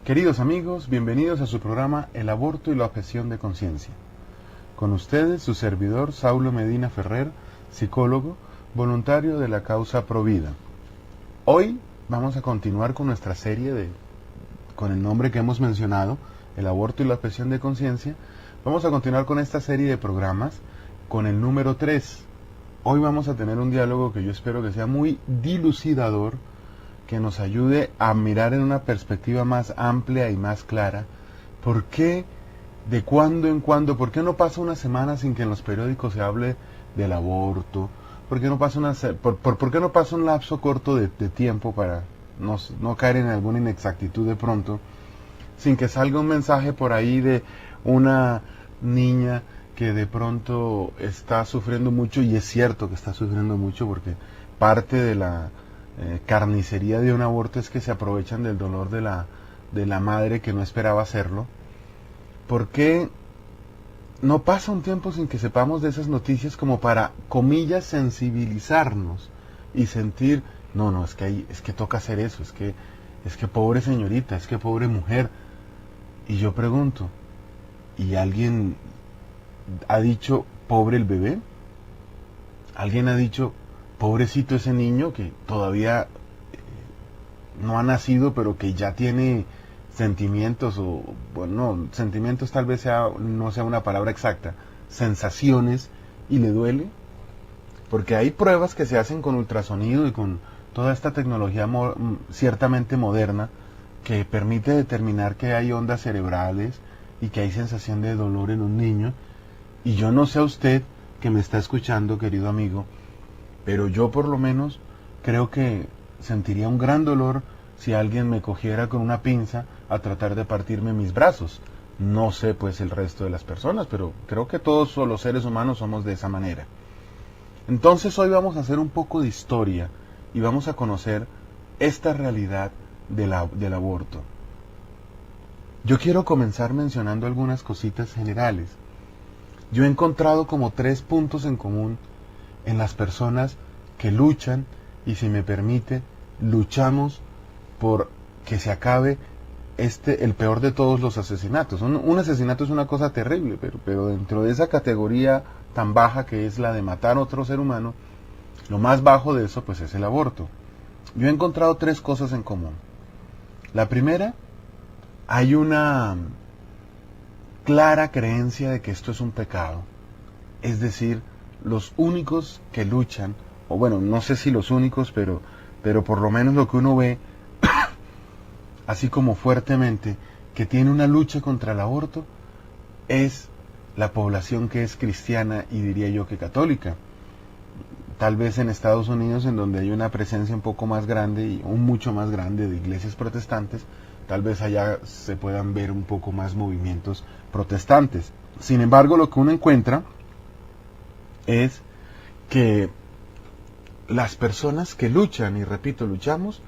Queridos amigos, bienvenidos a su programa El aborto y la objeción de conciencia. Con ustedes, su servidor, Saulo Medina Ferrer, psicólogo, voluntario de la causa Provida. Hoy vamos a continuar con nuestra serie con el nombre que hemos mencionado, El aborto y la objeción de conciencia. Vamos a continuar con esta serie de programas con el número 3. Hoy vamos a tener un diálogo que yo espero que sea muy dilucidador, que nos ayude a mirar en una perspectiva más amplia y más clara. ¿Por qué, de cuando en cuando, por qué no pasa una semana sin que en los periódicos se hable del aborto? ¿Por qué no pasa, por qué no pasa un lapso corto de tiempo para no caer en alguna inexactitud de pronto, sin que salga un mensaje por ahí de una niña que de pronto está sufriendo mucho? Y es cierto que está sufriendo mucho, porque parte de la carnicería de un aborto es que se aprovechan del dolor de la madre que no esperaba hacerlo. ¿Por qué no pasa un tiempo sin que sepamos de esas noticias como para, comillas, sensibilizarnos y sentir, no, es que toca hacer eso, es que pobre señorita, es que pobre mujer? Y yo pregunto, ¿y alguien ha dicho pobre el bebé? ¿Alguien ha dicho pobrecito ese niño que todavía no ha nacido, pero que ya tiene sentimientos, o bueno, sentimientos tal vez no sea una palabra exacta, sensaciones, y le duele? Porque hay pruebas que se hacen con ultrasonido y con toda esta tecnología ciertamente moderna, que permite determinar que hay ondas cerebrales y que hay sensación de dolor en un niño. Y yo no sé a usted que me está escuchando, querido amigo, pero yo por lo menos creo que sentiría un gran dolor si alguien me cogiera con una pinza a tratar de partirme mis brazos. No sé pues el resto de las personas, pero creo que todos los seres humanos somos de esa manera. Entonces hoy vamos a hacer un poco de historia y vamos a conocer esta realidad del aborto. Yo quiero comenzar mencionando algunas cositas generales. Yo he encontrado como 3 puntos en común en las personas que luchan, y si me permite, luchamos por que se acabe el peor de todos los asesinatos. Un asesinato es una cosa terrible, pero dentro de esa categoría tan baja que es la de matar a otro ser humano, lo más bajo de eso pues es el aborto. Yo he encontrado 3 cosas en común. La primera, hay una clara creencia de que esto es un pecado. Es decir, los únicos que luchan, o bueno, no sé si los únicos, pero por lo menos lo que uno ve, así como fuertemente, que tiene una lucha contra el aborto, es la población que es cristiana y diría yo que católica. Tal vez en Estados Unidos, en donde hay una presencia un poco más grande y mucho más grande de iglesias protestantes, tal vez allá se puedan ver un poco más movimientos protestantes. Sin embargo, lo que uno encuentra es que las personas que luchan, y repito, luchamos,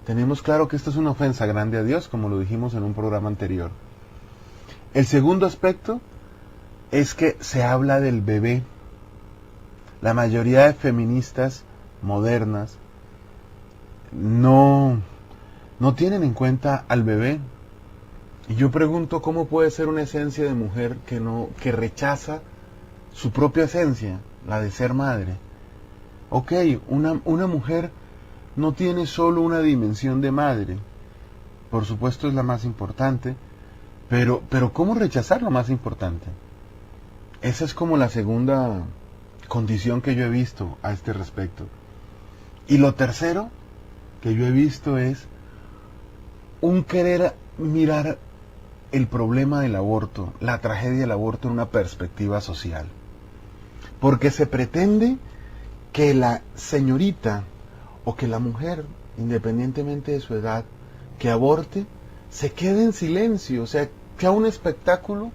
tenemos claro que esto es una ofensa grande a Dios, como lo dijimos en un programa anterior. El segundo aspecto es que se habla del bebé. La mayoría de feministas modernas no tienen en cuenta al bebé. Y yo pregunto, ¿cómo puede ser una esencia de mujer que rechaza su propia esencia, la de ser madre? Ok, una mujer no tiene solo una dimensión de madre, por supuesto es la más importante, pero ¿cómo rechazar lo más importante? Esa es como la segunda condición que yo he visto a este respecto. Y lo tercero que yo he visto es un querer mirar el problema del aborto, la tragedia del aborto, en una perspectiva social. Porque se pretende que la señorita o que la mujer, independientemente de su edad, que aborte, se quede en silencio, o sea, sea un espectáculo,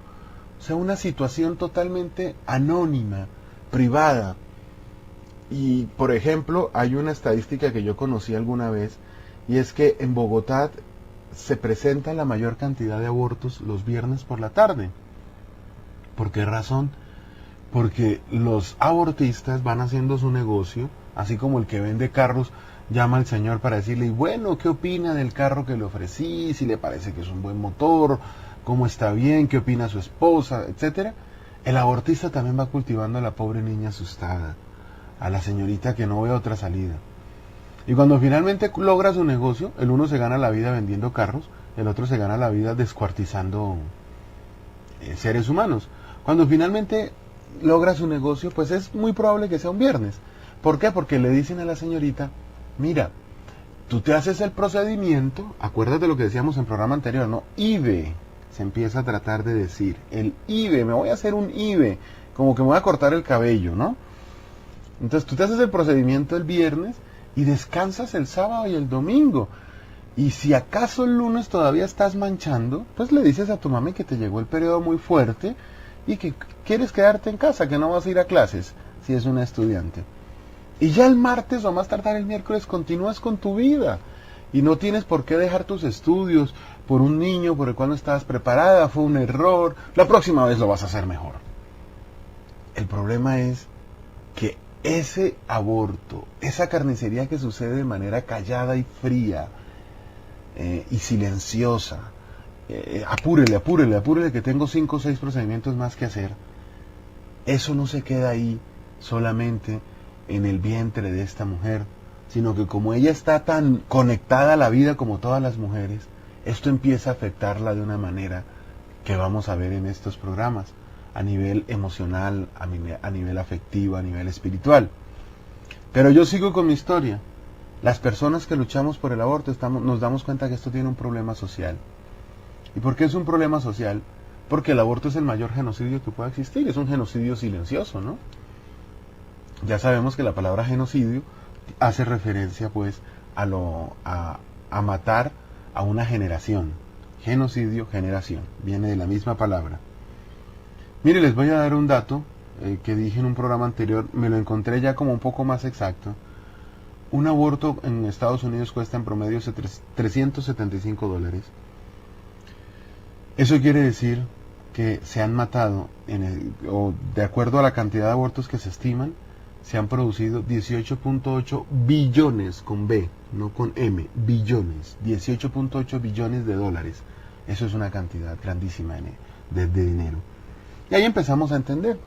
sea una situación totalmente anónima, privada. Y, por ejemplo, hay una estadística que yo conocí alguna vez, y es que en Bogotá se presenta la mayor cantidad de abortos los viernes por la tarde. ¿Por qué razón? Porque los abortistas van haciendo su negocio, así como el que vende carros llama al Señor para decirle, y bueno, ¿qué opina del carro que le ofrecí? Si le parece que es un buen motor, cómo está bien, qué opina su esposa, etcétera. El abortista también va cultivando a la pobre niña asustada, a la señorita que no ve otra salida. Y cuando finalmente logra su negocio, el uno se gana la vida vendiendo carros, el otro se gana la vida descuartizando seres humanos. Cuando finalmente logra su negocio, pues es muy probable que sea un viernes. ¿Por qué? Porque le dicen a la señorita, mira, tú te haces el procedimiento, acuérdate lo que decíamos en el programa anterior, ¿no? IVE, se empieza a tratar de decir, el IVE, me voy a hacer un IVE, como que me voy a cortar el cabello, ¿no? Entonces tú te haces el procedimiento el viernes y descansas el sábado y el domingo. Y si acaso el lunes todavía estás manchando, pues le dices a tu mami que te llegó el periodo muy fuerte y que quieres quedarte en casa, que no vas a ir a clases, si es una estudiante. Y ya el martes o más tardar el miércoles continúas con tu vida. Y no tienes por qué dejar tus estudios por un niño por el cual no estabas preparada, fue un error, la próxima vez lo vas a hacer mejor. El problema es que ese aborto, esa carnicería que sucede de manera callada y fría y silenciosa, apúrele que tengo 5 o 6 procedimientos más que hacer, eso no se queda ahí solamente en el vientre de esta mujer, sino que como ella está tan conectada a la vida como todas las mujeres, esto empieza a afectarla de una manera que vamos a ver en estos programas, a nivel emocional, a nivel afectivo, a nivel espiritual. Pero yo sigo con mi historia. Las personas que luchamos por el aborto nos damos cuenta que esto tiene un problema social. ¿Y por qué es un problema social? Porque el aborto es el mayor genocidio que pueda existir, es un genocidio silencioso, ¿no? Ya sabemos que la palabra genocidio hace referencia pues a matar a una generación. Genocidio, generación, viene de la misma palabra. Mire, les voy a dar un dato que dije en un programa anterior, me lo encontré ya como un poco más exacto. Un aborto en Estados Unidos cuesta en promedio $375. Eso quiere decir que se han matado, o de acuerdo a la cantidad de abortos que se estiman, se han producido 18.8 billones, con B, no con M, billones, 18.8 billones de dólares. Eso es una cantidad grandísima de dinero. Y ahí empezamos a entender.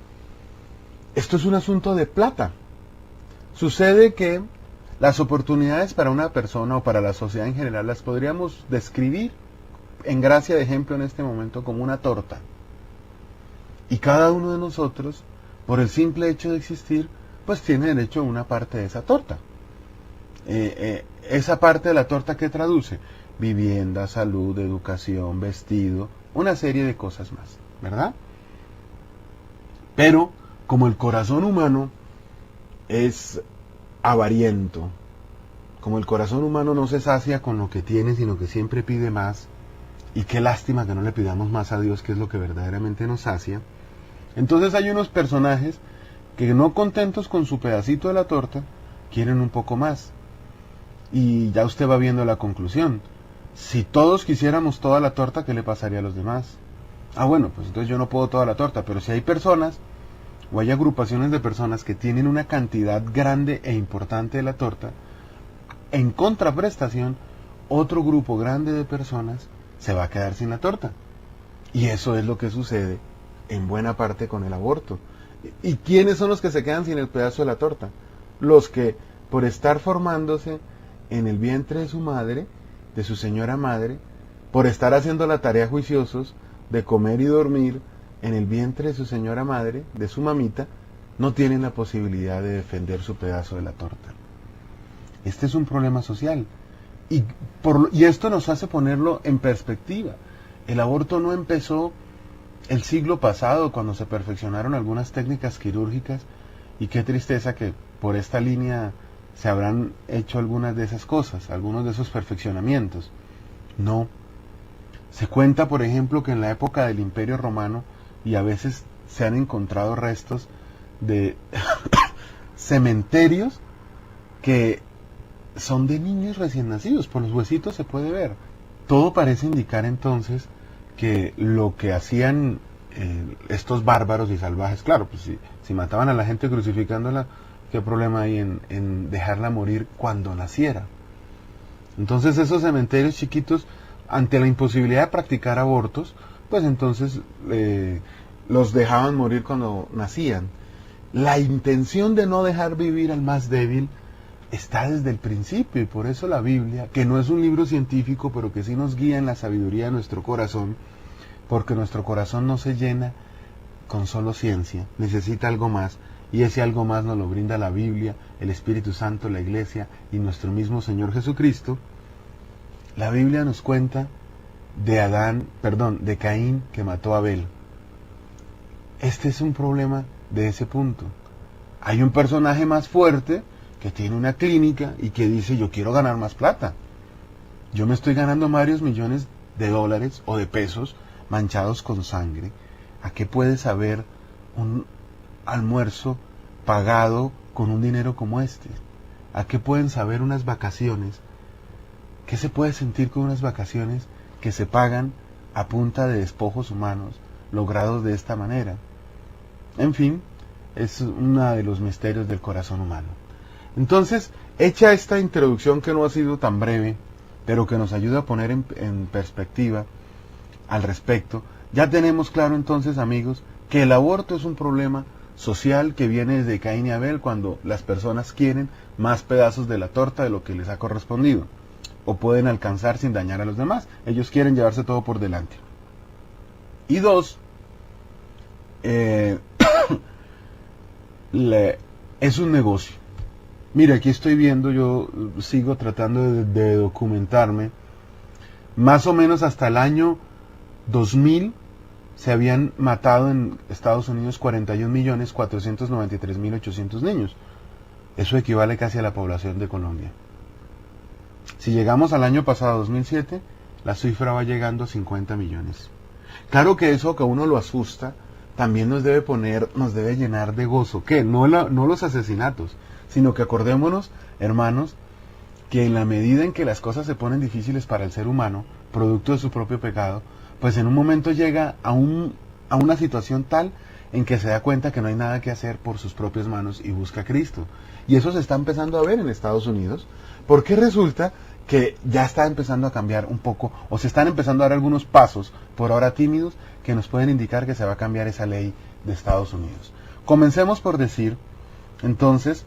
Esto es un asunto de plata. Sucede que las oportunidades para una persona o para la sociedad en general las podríamos describir en gracia de ejemplo en este momento como una torta. Y cada uno de nosotros, por el simple hecho de existir, pues tiene derecho a una parte de esa torta. Esa parte de la torta que traduce vivienda, salud, educación, vestido, una serie de cosas más, ¿verdad? Pero como el corazón humano es avariento, como el corazón humano no se sacia con lo que tiene, sino que siempre pide más, y qué lástima que no le pidamos más a Dios, que es lo que verdaderamente nos sacia, entonces hay unos personajes que no contentos con su pedacito de la torta, quieren un poco más. Y ya usted va viendo la conclusión. Si todos quisiéramos toda la torta, ¿qué le pasaría a los demás? Ah, bueno, pues entonces yo no puedo toda la torta, pero si hay personas, o hay agrupaciones de personas que tienen una cantidad grande e importante de la torta, en contraprestación, otro grupo grande de personas se va a quedar sin la torta. Y eso es lo que sucede en buena parte con el aborto. ¿Y quiénes son los que se quedan sin el pedazo de la torta? Los que, por estar formándose en el vientre de su madre, de su señora madre, por estar haciendo la tarea juiciosos de comer y dormir en el vientre de su señora madre, de su mamita, no tienen la posibilidad de defender su pedazo de la torta. Este es un problema social. Y esto nos hace ponerlo en perspectiva. El aborto no empezó el siglo pasado, cuando se perfeccionaron algunas técnicas quirúrgicas, y qué tristeza que por esta línea se habrán hecho algunas de esas cosas, algunos de esos perfeccionamientos. No. Se cuenta, por ejemplo, que en la época del Imperio Romano, y a veces se han encontrado restos de cementerios que son de niños recién nacidos, por los huesitos se puede ver. Todo parece indicar entonces que lo que hacían estos bárbaros y salvajes, claro, pues si mataban a la gente crucificándola, ¿Qué problema hay en dejarla morir cuando naciera? Entonces esos cementerios chiquitos, ante la imposibilidad de practicar abortos, pues entonces los dejaban morir cuando nacían. La intención de no dejar vivir al más débil está desde el principio, y por eso la Biblia, que no es un libro científico, pero que sí nos guía en la sabiduría de nuestro corazón, porque nuestro corazón no se llena con solo ciencia, necesita algo más, y ese algo más nos lo brinda la Biblia, el Espíritu Santo, la Iglesia y nuestro mismo Señor Jesucristo. La Biblia nos cuenta de Caín que mató a Abel. Este es un problema de ese punto. Hay un personaje más fuerte que tiene una clínica y que dice: yo quiero ganar más plata. Yo me estoy ganando varios millones de dólares o de pesos manchados con sangre. ¿A qué puede saber un almuerzo pagado con un dinero como este? ¿A qué pueden saber unas vacaciones? ¿Qué se puede sentir con unas vacaciones que se pagan a punta de despojos humanos logrados de esta manera? En fin, es uno de los misterios del corazón humano. Entonces, hecha esta introducción que no ha sido tan breve, pero que nos ayuda a poner en perspectiva al respecto, ya tenemos claro entonces, amigos, que el aborto es un problema social que viene desde Caín y Abel, cuando las personas quieren más pedazos de la torta de lo que les ha correspondido, o pueden alcanzar sin dañar a los demás. Ellos quieren llevarse todo por delante. Y dos, es un negocio. Mira, aquí estoy viendo, yo sigo tratando de documentarme. Más o menos hasta el año 2000 se habían matado en Estados Unidos 41.493.800 niños. Eso equivale casi a la población de Colombia. Si llegamos al año pasado, 2007, la cifra va llegando a 50 millones. Claro que eso, que a uno lo asusta, también nos debe llenar de gozo. ¿Qué? No los asesinatos, sino que acordémonos, hermanos, que en la medida en que las cosas se ponen difíciles para el ser humano, producto de su propio pecado, pues en un momento llega a una situación tal en que se da cuenta que no hay nada que hacer por sus propias manos y busca a Cristo. Y eso se está empezando a ver en Estados Unidos, porque resulta que ya está empezando a cambiar un poco, o se están empezando a dar algunos pasos, por ahora tímidos, que nos pueden indicar que se va a cambiar esa ley de Estados Unidos. Comencemos por decir, entonces,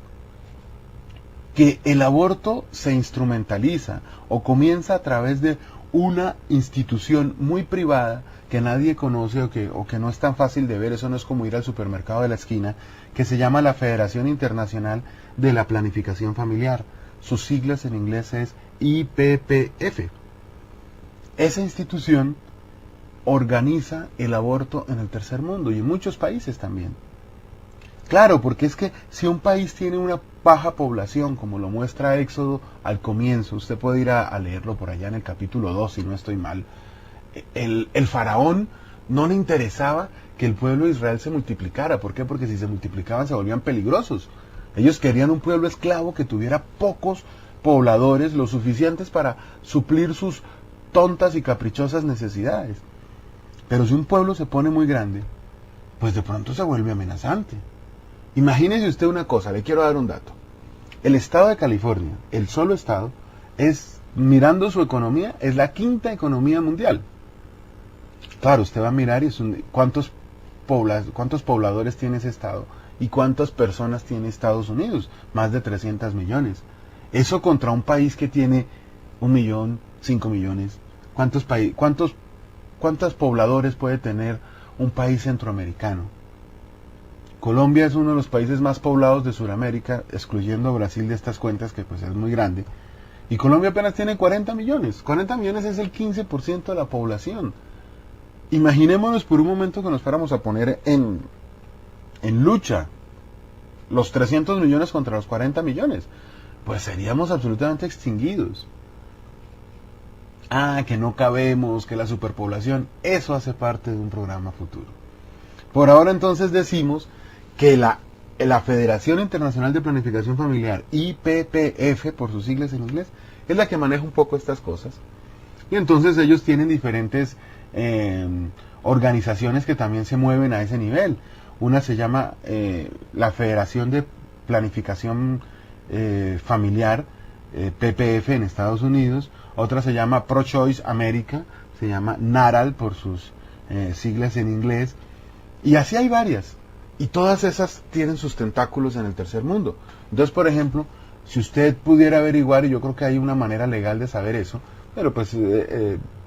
que el aborto se instrumentaliza o comienza a través de una institución muy privada que nadie conoce o que no es tan fácil de ver. Eso no es como ir al supermercado de la esquina, que se llama la Federación Internacional de la Planificación Familiar. Sus siglas en inglés es IPPF. Esa institución organiza el aborto en el tercer mundo y en muchos países también. Claro, porque es que si un país tiene una baja población, como lo muestra Éxodo al comienzo, usted puede ir a leerlo por allá en el capítulo 2, si no estoy mal, el faraón no le interesaba que el pueblo de Israel se multiplicara. ¿Por qué? Porque si se multiplicaban se volvían peligrosos. Ellos querían un pueblo esclavo que tuviera pocos pobladores, lo suficientes para suplir sus tontas y caprichosas necesidades. Pero si un pueblo se pone muy grande, pues de pronto se vuelve amenazante. Imagínese usted una cosa, le quiero dar un dato. El estado de California, el solo estado, mirando su economía, es la quinta economía mundial. Claro, usted va a mirar cuántos pobladores tiene ese estado y cuántas personas tiene Estados Unidos, más de 300 millones. Eso contra un país que tiene 1 millón, 5 millones. ¿Cuántos pobladores puede tener un país centroamericano? Colombia es uno de los países más poblados de Sudamérica, excluyendo a Brasil de estas cuentas, que pues es muy grande. Y Colombia apenas tiene 40 millones. 40 millones es el 15% de la población. Imaginémonos por un momento que nos fuéramos a poner en lucha los 300 millones contra los 40 millones. Pues seríamos absolutamente extinguidos. Que no cabemos, que la superpoblación, eso hace parte de un programa futuro. Por ahora entonces decimos que la Federación Internacional de Planificación Familiar, IPPF por sus siglas en inglés, es la que maneja un poco estas cosas. Y entonces ellos tienen diferentes organizaciones que también se mueven a ese nivel. Una se llama la Federación de planificación familiar, PPF en Estados Unidos, otra se llama Pro-Choice America, se llama NARAL por sus siglas en inglés, y así hay varias, y todas esas tienen sus tentáculos en el tercer mundo. Entonces, por ejemplo, si usted pudiera averiguar, y yo creo que hay una manera legal de saber eso, pero pues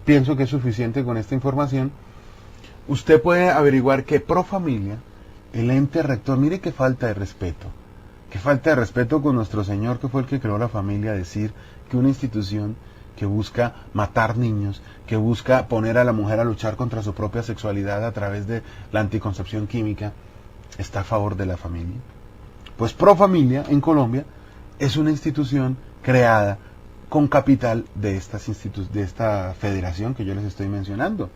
pienso que es suficiente con esta información, usted puede averiguar que Pro Familia, el ente rector, mire qué falta de respeto con nuestro Señor, que fue el que creó la familia, decir que una institución que busca matar niños, que busca poner a la mujer a luchar contra su propia sexualidad a través de la anticoncepción química, está a favor de la familia. Pues Pro Familia en Colombia es una institución creada con capital de esta federación que yo les estoy mencionando.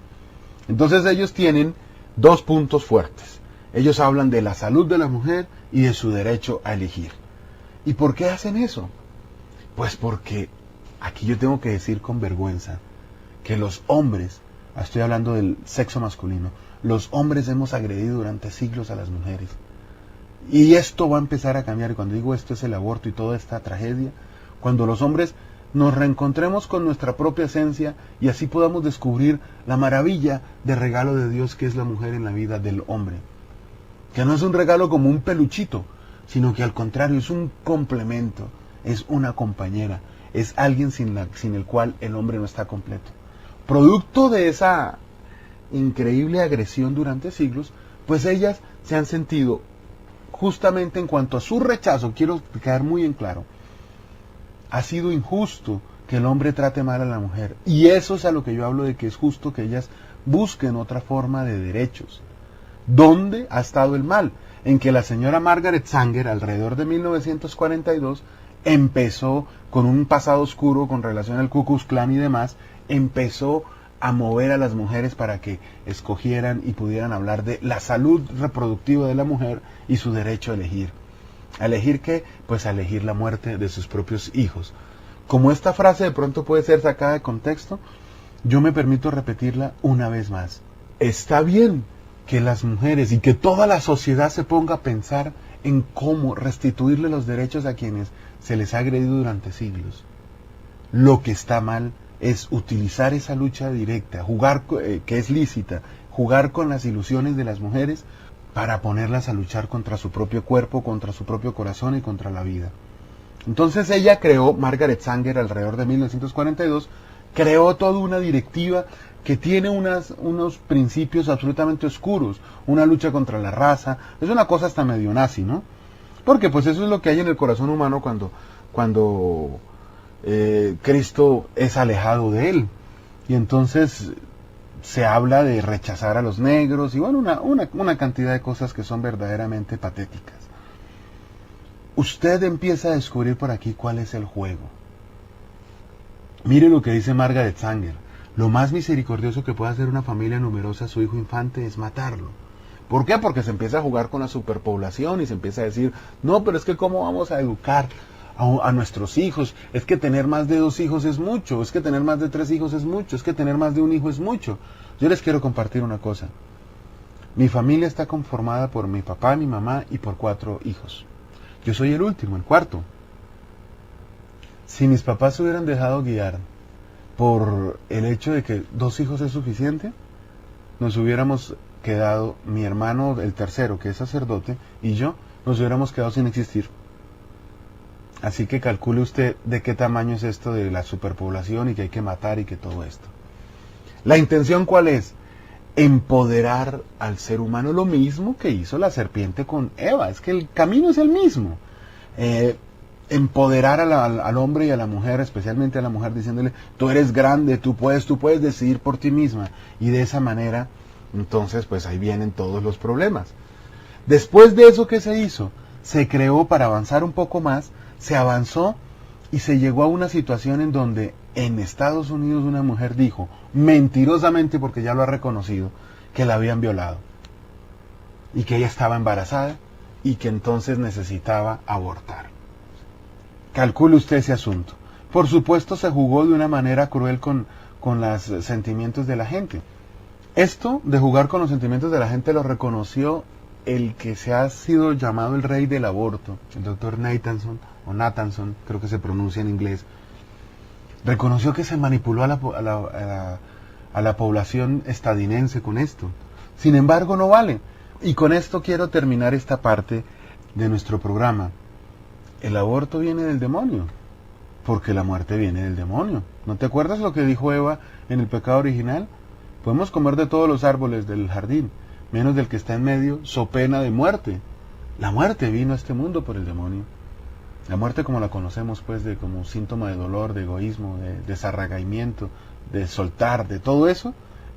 Entonces ellos tienen dos puntos fuertes. Ellos hablan de la salud de la mujer y de su derecho a elegir. ¿Y por qué hacen eso? Pues porque aquí yo tengo que decir con vergüenza que los hombres, estoy hablando del sexo masculino, los hombres hemos agredido durante siglos a las mujeres. Y esto va a empezar a cambiar. Y cuando digo esto es el aborto y toda esta tragedia, cuando los hombres nos reencontremos con nuestra propia esencia y así podamos descubrir la maravilla de regalo de Dios que es la mujer en la vida del hombre. Que no es un regalo como un peluchito, sino que al contrario es un complemento, es una compañera, es alguien sin el cual el hombre no está completo. Producto de esa increíble agresión durante siglos, pues ellas se han sentido, justamente en cuanto a su rechazo, quiero quedar muy en claro, ha sido injusto que el hombre trate mal a la mujer. Y eso es a lo que yo hablo de que es justo que ellas busquen otra forma de derechos. ¿Dónde ha estado el mal? En que la señora Margaret Sanger, alrededor de 1942, empezó con un pasado oscuro con relación al Ku Klux Klan y demás, empezó a mover a las mujeres para que escogieran y pudieran hablar de la salud reproductiva de la mujer y su derecho a elegir. ¿A elegir qué? Pues a elegir la muerte de sus propios hijos. Como esta frase de pronto puede ser sacada de contexto, yo me permito repetirla una vez más. Está bien que las mujeres y que toda la sociedad se ponga a pensar en cómo restituirle los derechos a quienes se les ha agredido durante siglos. Lo que está mal es utilizar esa lucha directa, jugar, que es lícita, jugar con las ilusiones de las mujeres para ponerlas a luchar contra su propio cuerpo, contra su propio corazón y contra la vida. Entonces ella creó, Margaret Sanger, alrededor de 1942, creó toda una directiva que tiene unos principios absolutamente oscuros, una lucha contra la raza, es una cosa hasta medio nazi, ¿no? Porque pues eso es lo que hay en el corazón humano cuando Cristo es alejado de él. Y entonces se habla de rechazar a los negros y bueno, una cantidad de cosas que son verdaderamente patéticas. Usted empieza a descubrir por aquí cuál es el juego. Mire lo que dice Margaret Sanger. Lo más misericordioso que puede hacer una familia numerosa a su hijo infante es matarlo. ¿Por qué? Porque se empieza a jugar con la superpoblación y se empieza a decir, no, pero es que ¿cómo vamos a educar a nuestros hijos? Es que tener más de 2 hijos es mucho, es que tener más de 3 hijos es mucho, es que tener más de 1 hijo es mucho. Yo les quiero compartir una cosa. Mi familia está conformada por mi papá, mi mamá y por 4 hijos. Yo soy el último, el cuarto. Si mis papás se hubieran dejado guiar por el hecho de que 2 hijos es suficiente, nos hubiéramos quedado, mi hermano, el tercero, que es sacerdote, y yo, nos hubiéramos quedado sin existir. Así que calcule usted de qué tamaño es esto de la superpoblación y que hay que matar y que todo esto. ¿La intención cuál es? Empoderar al ser humano, lo mismo que hizo la serpiente con Eva. Es que el camino es el mismo. Empoderar al hombre y a la mujer, especialmente a la mujer, diciéndole, tú eres grande, tú puedes decidir por ti misma. Y de esa manera, entonces, pues ahí vienen todos los problemas. Después de eso, ¿qué se hizo? Se creó, para avanzar un poco más, se avanzó y se llegó a una situación en donde en Estados Unidos una mujer dijo, mentirosamente porque ya lo ha reconocido, que la habían violado. Y que ella estaba embarazada y que entonces necesitaba abortar. Calcule usted ese asunto. Por supuesto se jugó de una manera cruel con los sentimientos de la gente. Esto de jugar con los sentimientos de la gente lo reconoció el que se ha sido llamado el rey del aborto, el doctor Nathanson, creo que se pronuncia en inglés, reconoció que se manipuló a la población estadounidense con esto. Sin embargo, no vale. Y con esto quiero terminar esta parte de nuestro programa. El aborto viene del demonio, porque la muerte viene del demonio. ¿No te acuerdas lo que dijo Eva en el pecado original? Podemos comer de todos los árboles del jardín, menos del que está en medio, so pena de muerte. La muerte vino a este mundo por el demonio. La muerte como la conocemos, pues, como síntoma de dolor, de egoísmo, de desarraigamento, de soltar, de todo eso,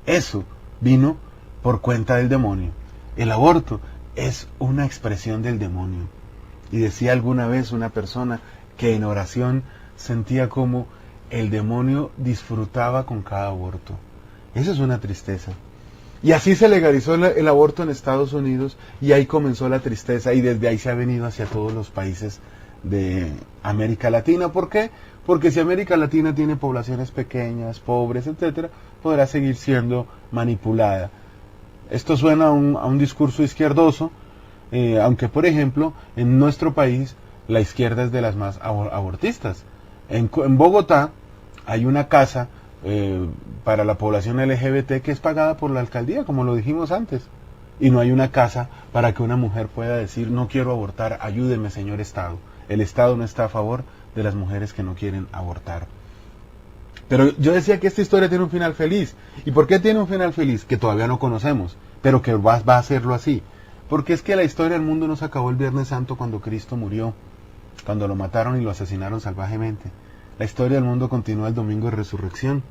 eso vino por cuenta del demonio. El aborto es una expresión del demonio. Y decía alguna vez una persona que en oración sentía como el demonio disfrutaba con cada aborto. Eso es una tristeza. Y así se legalizó el aborto en Estados Unidos y ahí comenzó la tristeza y desde ahí se ha venido hacia todos los países de América Latina. ¿Por qué? Porque si América Latina tiene poblaciones pequeñas, pobres, etcétera, podrá seguir siendo manipulada. Esto suena a un discurso izquierdoso, aunque por ejemplo en nuestro país la izquierda es de las más abortistas. En Bogotá hay una casa para la población LGBT que es pagada por la alcaldía, como lo dijimos antes, y no hay una casa para que una mujer pueda decir no quiero abortar, ayúdeme señor Estado. El Estado no está a favor de las mujeres que no quieren abortar. Pero yo decía que esta historia tiene un final feliz. ¿Y por qué tiene un final feliz? Que todavía no conocemos, pero que va a hacerlo así. Porque es que la historia del mundo no se acabó el Viernes Santo cuando Cristo murió, cuando lo mataron y lo asesinaron salvajemente. La historia del mundo continúa el domingo de resurrección.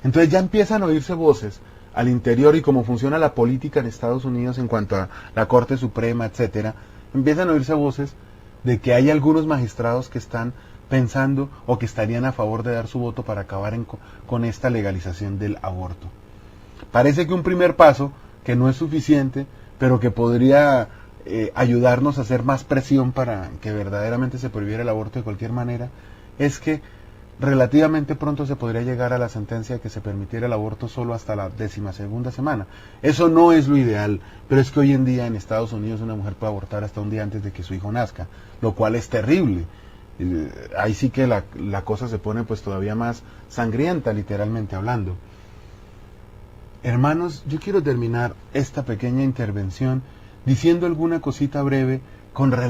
Entonces ya empiezan a oírse voces al interior y cómo funciona la política en Estados Unidos en cuanto a la Corte Suprema, etcétera. Empiezan a oírse voces de que hay algunos magistrados que están pensando o que estarían a favor de dar su voto para acabar con esta legalización del aborto. Parece que un primer paso, que no es suficiente, pero que podría ayudarnos a hacer más presión para que verdaderamente se prohibiera el aborto de cualquier manera, es que relativamente pronto se podría llegar a la sentencia de que se permitiera el aborto solo hasta la 12ª semana. Eso no es lo ideal, pero es que hoy en día en Estados Unidos una mujer puede abortar hasta un día antes de que su hijo nazca, lo cual es terrible. Ahí sí que la cosa se pone pues todavía más sangrienta, literalmente hablando. Hermanos, yo quiero terminar esta pequeña intervención diciendo alguna cosita breve con relación